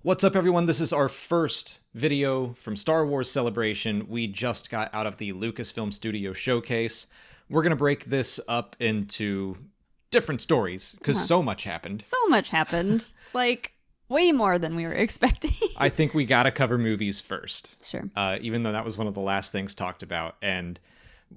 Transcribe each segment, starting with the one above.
What's up, everyone? This is our first video from Star Wars Celebration. We just got out of the Lucasfilm Studio showcase. We're going to break this up into different stories, because so much happened. So much happened. Like, way more than we were expecting. I think we got to cover movies first. Sure. Even though that was one of the last things talked about, and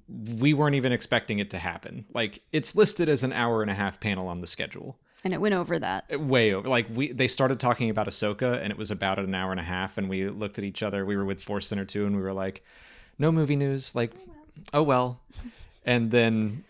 we weren't even expecting it to happen. Like, it's listed as an hour-and-a-half panel on the schedule. And it went over that. Way over. Like, they started talking about Ahsoka, and it was about an hour and a half, and we looked at each other. We were with Force Center 2, and we were like, no movie news. Like, oh well. And then...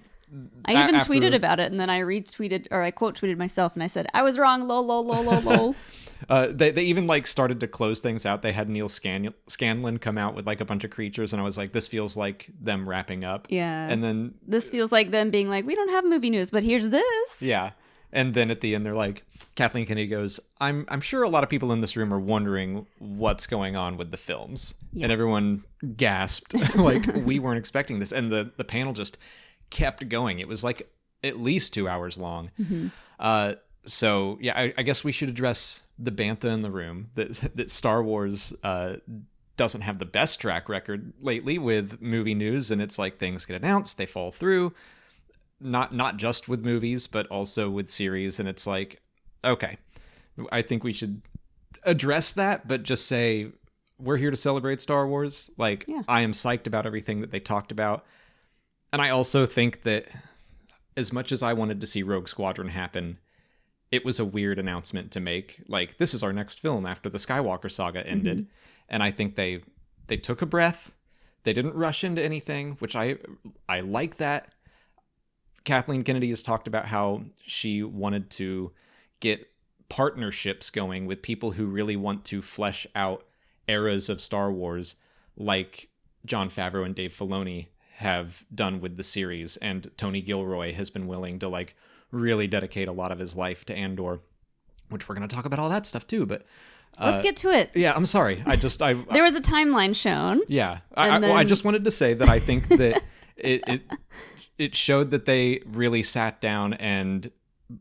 I even tweeted about it, and then I retweeted, or I quote tweeted myself, and I said, I was wrong, lol, lol, lol, lol, lol. They even, like, started to close things out. They had Neil Scanlon come out with, like, a bunch of creatures, and I was like, this feels like them wrapping up. Yeah. And then... This feels like them being like, we don't have movie news, but here's this. Yeah. And then at the end, they're like, Kathleen Kennedy goes, I'm sure a lot of people in this room are wondering what's going on with the films. Yeah. And everyone gasped, like, we weren't expecting this. And the panel just kept going. It was like at least 2 hours long. Mm-hmm. So, yeah, I guess we should address the bantha in the room, that Star Wars doesn't have the best track record lately with movie news. And it's like things get announced, they fall through. Not just with movies, but also with series. And it's like, okay, I think we should address that, but just say, we're here to celebrate Star Wars. Like, yeah. I am psyched about everything that they talked about. And I also think that as much as I wanted to see Rogue Squadron happen, it was a weird announcement to make. Like, this is our next film after the Skywalker saga ended. Mm-hmm. And I think they took a breath. They didn't rush into anything, which I like that. Kathleen Kennedy has talked about how she wanted to get partnerships going with people who really want to flesh out eras of Star Wars, like Jon Favreau and Dave Filoni have done with the series, and Tony Gilroy has been willing to, like, really dedicate a lot of his life to Andor, which we're going to talk about all that stuff too, but... Let's get to it. Yeah, I'm sorry. There was a timeline shown. Yeah. I just wanted to say that I think that it showed that they really sat down and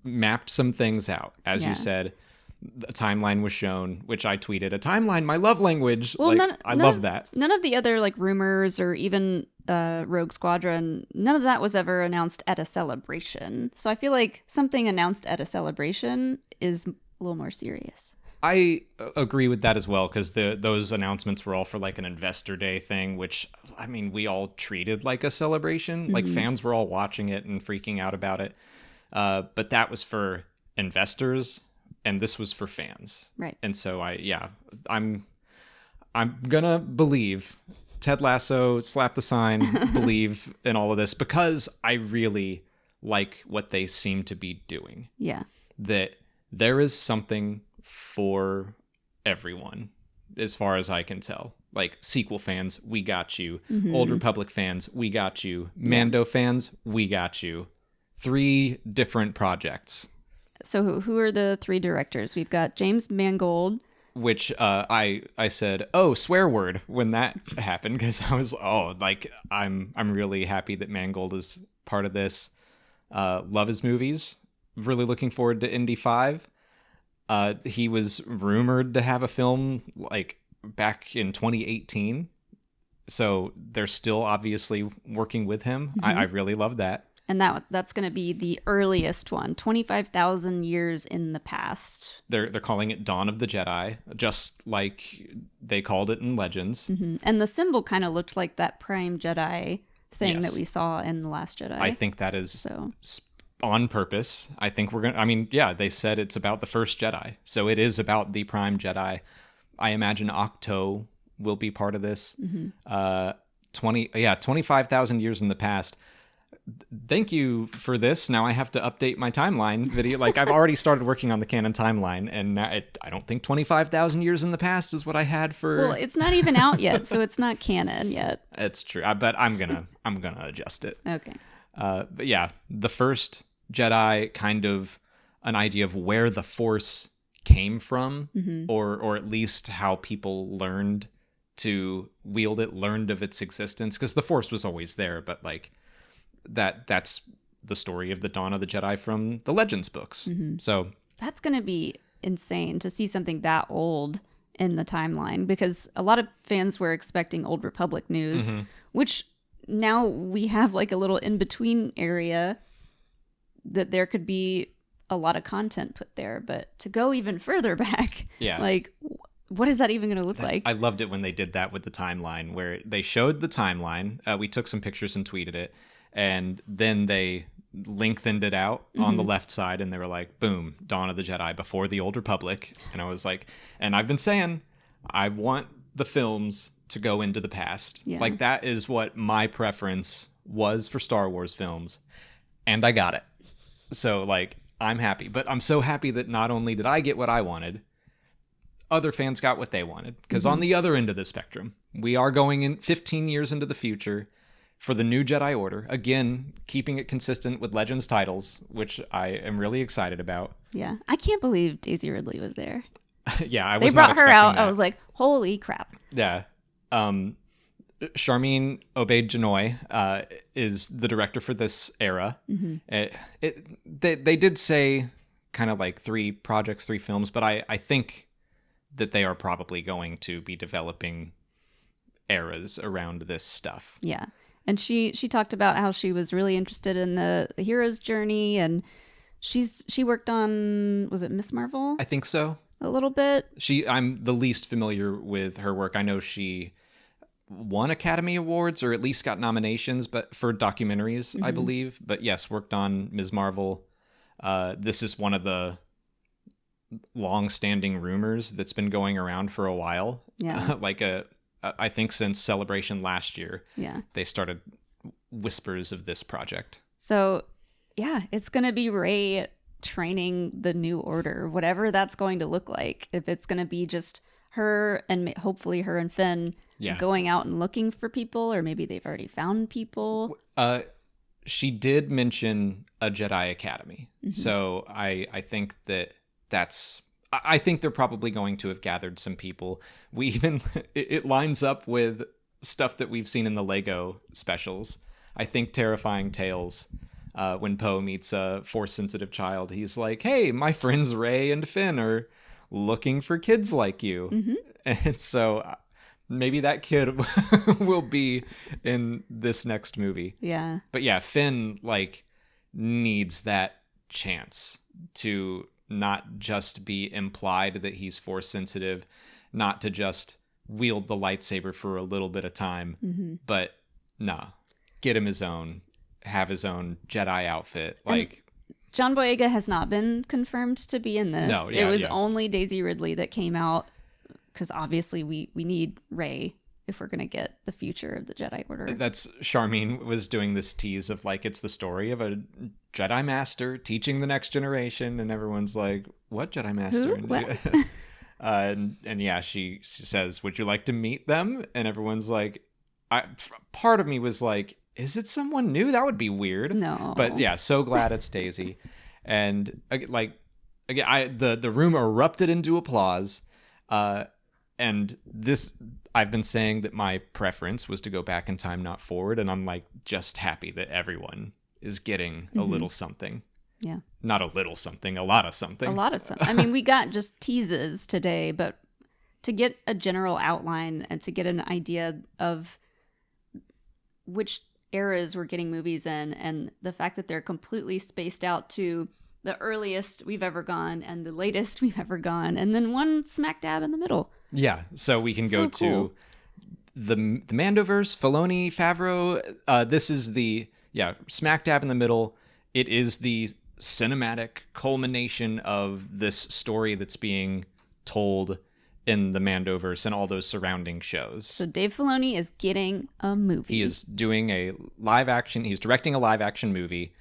mapped some things out. As you said, the timeline was shown, which I tweeted. A timeline, my love language. Well, like, I love that. None of the other, like, rumors or even Rogue Squadron, none of that was ever announced at a celebration. So I feel like something announced at a celebration is a little more serious. I agree with that as well, because those announcements were all for, like, an investor day thing, which, I mean, we all treated like a celebration. Mm-hmm. Like, fans were all watching it and freaking out about it. But that was for investors, and this was for fans. Right. And so I'm gonna believe Ted Lasso, slap the sign, believe in all of this, because I really like what they seem to be doing. Yeah. That there is something for everyone, as far as I can tell. Like, sequel fans, we got you. Mm-hmm. Old Republic fans, we got you. Mando fans, we got you. 3 different projects. So who are the 3 directors? We've got James Mangold, which I said, oh, swear word when that happened, because I was I'm really happy that Mangold is part of this. Love his movies. Really looking forward to Indy 5. He was rumored to have a film, like, back in 2018. So they're still obviously working with him. Mm-hmm. I really love that. And that's going to be the earliest one, 25,000 years in the past. They're calling it Dawn of the Jedi, just like they called it in Legends. Mm-hmm. And the symbol kind of looked like that Prime Jedi thing that we saw in The Last Jedi. I think that is... on purpose. I think we're gonna, they said it's about the first Jedi, so it is about the Prime Jedi. I imagine Octo will be part of this. Mm-hmm. 25,000 years in the past. Thank you for this. Now I have to update my timeline video. Like, I've already started working on the canon timeline, and now I don't think 25,000 years in the past is what I had for... Well, it's not even out yet, so it's not canon yet. It's true, but I'm gonna adjust it. Okay. But yeah, the first Jedi, kind of an idea of where the Force came from, mm-hmm. or at least how people learned to wield it, learned of its existence, because the Force was always there, but, like, that's the story of the Dawn of the Jedi from the Legends books. Mm-hmm. So that's going to be insane to see something that old in the timeline, because a lot of fans were expecting Old Republic news, which now we have like a little in-between area that there could be a lot of content put there. But to go even further back, like, what is that even going to look like? I loved it when they did that with the timeline, where they showed the timeline. We took some pictures and tweeted it, and then they lengthened it out on the left side, and they were like, boom, Dawn of the Jedi before the Old Republic. And I was like, and I've been saying, I want the films to go into the past. Like, that is what my preference was for Star Wars films, and I got it. So, like, I'm happy. But I'm so happy that not only did I get what I wanted, other fans got what they wanted. Because on the other end of the spectrum, we are going in 15 years into the future for the new Jedi Order. Again, keeping it consistent with Legends titles, which I am really excited about. Yeah. I can't believe Daisy Ridley was there. Yeah, I was not expecting They brought her out. That. I was like, holy crap. Yeah. Charmin Obaid-Chinoy is the director for this era. They did say kind of like 3 projects, 3 films, but I think that they are probably going to be developing eras around this stuff. Yeah. And she talked about how she was really interested in the hero's journey, and she worked on, was it Miss Marvel? I think so. A little bit. I'm the least familiar with her work. I know she won Academy Awards, or at least got nominations, but for documentaries, I believe. But yes, worked on Ms. Marvel. This is one of the long-standing rumors that's been going around for a while. Yeah. I think since Celebration last year, they started whispers of this project. So, yeah, it's going to be Rey training the New Order, whatever that's going to look like. If it's going to be just her and hopefully her and Finn going out and looking for people, or maybe they've already found people. She did mention a Jedi Academy. So I think that's... I think they're probably going to have gathered some people. We even... It lines up with stuff that we've seen in the Lego specials. I think Terrifying Tales, when Poe meets a Force-sensitive child, he's like, hey, my friends Rey and Finn are looking for kids like you. And so maybe that kid will be in this next movie. Yeah. But yeah, Finn, like, needs that chance to not just be implied that he's Force sensitive, not to just wield the lightsaber for a little bit of time, but get him have his own Jedi outfit. Like, John Boyega has not been confirmed to be in this. No, it was only Daisy Ridley that came out, because obviously we need Rey if we're going to get the future of the Jedi Order. That's Charmin was doing this tease of like, it's the story of a Jedi Master teaching the next generation, and everyone's like, what Jedi Master? Who? What? And yeah, she says, would you like to meet them? And everyone's like, part of me was like, is it someone new? That would be weird. No. But yeah, so glad it's Daisy. And like, again, the room erupted into applause. And this, I've been saying that my preference was to go back in time, not forward. And I'm like, just happy that everyone is getting a little something. Yeah. Not a little something, a lot of something. A lot of something. I mean, we got just teases today, but to get a general outline and to get an idea of which eras we're getting movies in, and the fact that they're completely spaced out to the earliest we've ever gone and the latest we've ever gone, and then one smack dab in the middle. Yeah, so we can go cool. to the Mandoverse, Filoni, Favreau. This is the smack dab in the middle. It is the cinematic culmination of this story that's being told in the Mandoverse and all those surrounding shows. So Dave Filoni is getting a movie. He is doing a live action. He's directing a live action movie.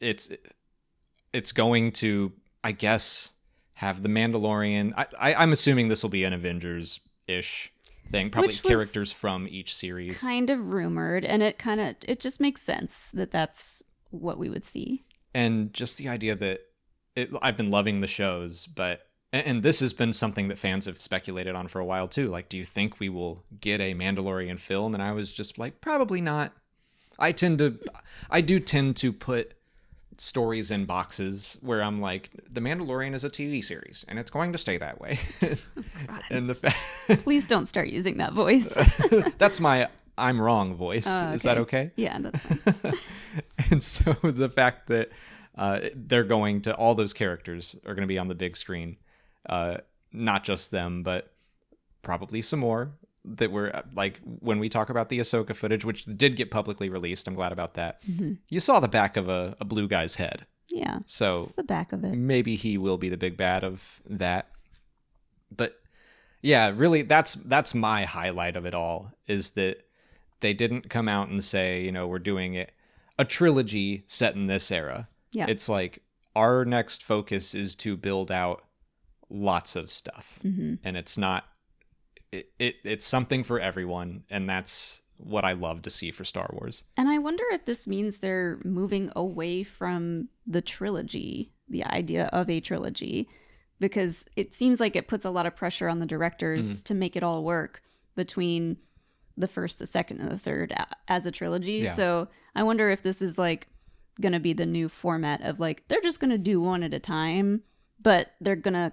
It's going to, I guess, have the Mandalorian. I'm assuming this will be an Avengers-ish thing. Probably characters from each series. Kind of rumored, and it just makes sense that that's what we would see. And just the idea that I've been loving the shows, but and this has been something that fans have speculated on for a while too. Like, do you think we will get a Mandalorian film? And I was just like, probably not. I do tend to put stories in boxes where I'm like, The Mandalorian is a TV series and it's going to stay that way. And Please don't start using that voice. That's my I'm wrong voice. Okay. Is that okay? Yeah, that's fine. And so the fact that they're going to, all those characters are going to be on the big screen, not just them, but probably some more that were like, when we talk about the Ahsoka footage, which did get publicly released, I'm glad about that. Mm-hmm. You saw the back of a blue guy's head. Yeah. So Just the back of it. maybe he will be the big bad of that. But yeah, really, that's my highlight of it all, is that they didn't come out and say, you know, we're doing a trilogy set in this era. Yeah. It's like, our next focus is to build out lots of stuff. Mm-hmm. And it's not, it's something for everyone. And that's what I love to see for Star Wars. And I wonder if this means they're moving away from the trilogy, the idea of a trilogy, because it seems like it puts a lot of pressure on the directors to make it all work between the first, the second, and the third as a trilogy. Yeah. So I wonder if this is like going to be the new format of like, they're just going to do one at a time, but they're going to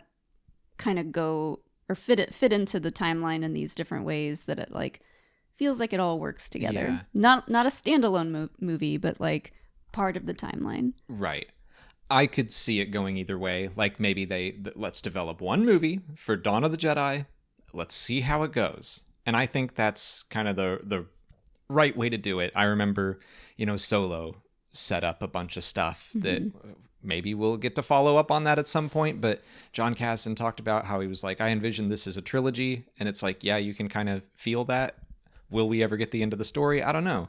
kind of go or fit into the timeline in these different ways that it like feels like it all works together. Yeah. Not a standalone movie, but like part of the timeline. Right. I could see it going either way. Like maybe let's develop one movie for Dawn of the Jedi. Let's see how it goes. And I think that's kind of the right way to do it. I remember, you know, Solo set up a bunch of stuff that maybe we'll get to follow up on that at some point. But John Kasdan talked about how he was like, I envision this as a trilogy. And it's like, yeah, you can kind of feel that. Will we ever get the end of the story? I don't know.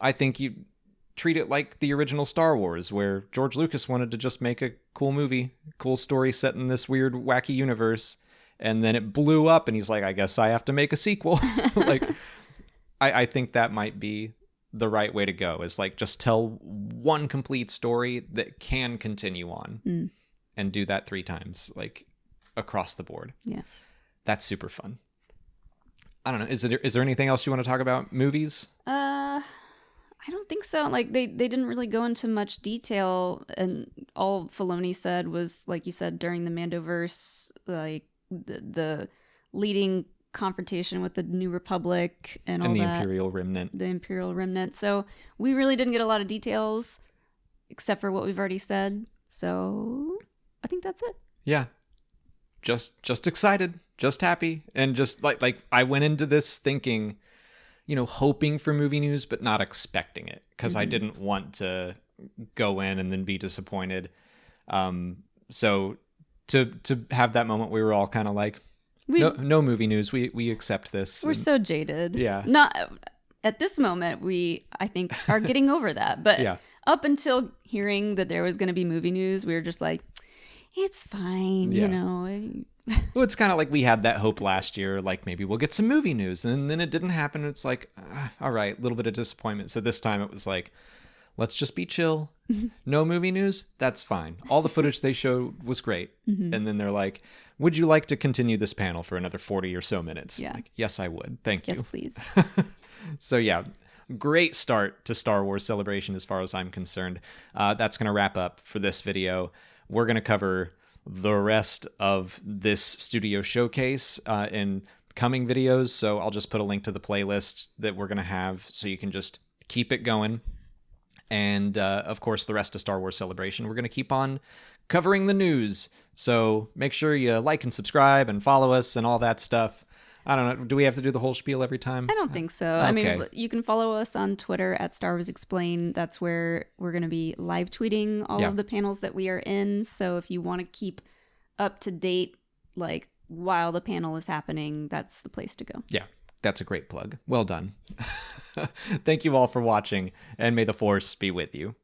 I think you treat it like the original Star Wars, where George Lucas wanted to just make a cool movie, cool story set in this weird, wacky universe. And then it blew up and he's like, I guess I have to make a sequel. Like, I think that might be the right way to go, is like, just tell one complete story that can continue on and do that 3 times, like across the board. Yeah. That's super fun. I don't know. Is there anything else you want to talk about? Movies? I don't think so. Like they didn't really go into much detail, and all Filoni said was, like you said, during the Mandoverse, like the leading confrontation with the New Republic and all the that. Imperial Remnant. The Imperial Remnant. So we really didn't get a lot of details except for what we've already said. So I think that's it. Yeah. Just excited, just happy, and just like I went into this thinking, you know, hoping for movie news, but not expecting it, because I didn't want to go in and then be disappointed. So to have that moment, we were all kind of like, no movie news. We accept this. We're so jaded. Yeah. Not at this moment. I think are getting over that. But yeah. Up until hearing that there was going to be movie news, we were just like, it's fine, Yeah. you know. Well, it's kind of like we had that hope last year, like maybe we'll get some movie news, and then it didn't happen. It's like, all right, a little bit of disappointment. So this time it was like, let's just be chill. No movie news? That's fine. All the footage they showed was great. And then they're like, would you like to continue this panel for another 40 or so minutes? Yeah. Like, yes, I would. Thank you. Yes, please. So yeah, great start to Star Wars Celebration as far as I'm concerned. That's going to wrap up for this video. We're going to cover the rest of this studio showcase in coming videos. So I'll just put a link to the playlist that we're going to have so you can just keep it going. And of course, the rest of Star Wars Celebration, we're going to keep on covering the news. So make sure you like and subscribe and follow us and all that stuff. I don't know. Do we have to do the whole spiel every time? I don't think so. Okay. I mean, you can follow us on Twitter at Star Wars Explain. That's where we're going to be live tweeting all of the panels that we are in. So if you want to keep up to date, like while the panel is happening, that's the place to go. Yeah, that's a great plug. Well done. Thank you all for watching, and may the Force be with you.